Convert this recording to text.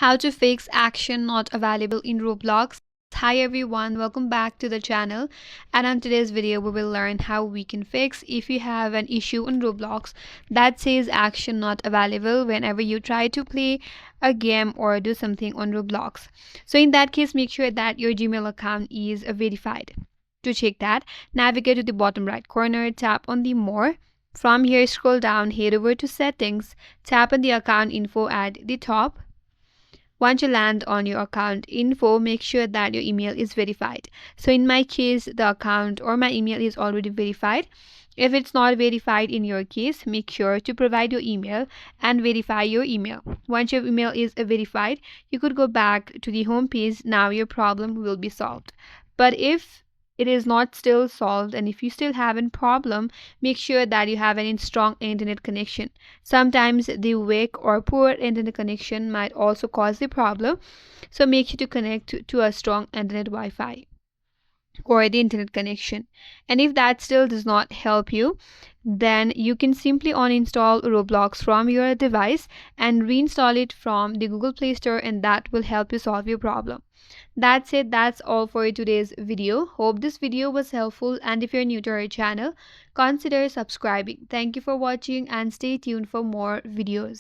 How to fix action not available in Roblox. Hi everyone, welcome back to the channel, and on today's video we will learn how we can fix if you have an issue in Roblox that says action not available whenever you try to play a game or do something on Roblox. So in that case, make sure that your Gmail account is verified. To check that, navigate to the bottom right corner, tap on the more. From here, scroll down, head over to settings, tap on the account info at the top. Once you land on your account info, make sure that your email is verified. So in my case, the account or my email is already verified. If it's not verified in your case, make sure to provide your email and verify your email. Once your email is verified, you could go back to the home page. Now your problem will be solved. But if it is not still solved and if you still have a problem, make sure that you have a strong internet connection. Sometimes the weak or poor internet connection might also cause the problem, so make sure to connect to a strong internet Wi-Fi or the internet connection. And if that still does not help you, then you can simply uninstall Roblox from your device and reinstall it from the Google Play Store, and that will help you solve your problem. That's it. That's all for today's video. Hope this video was helpful, and if you're new to our channel, consider subscribing. Thank you for watching and stay tuned for more videos.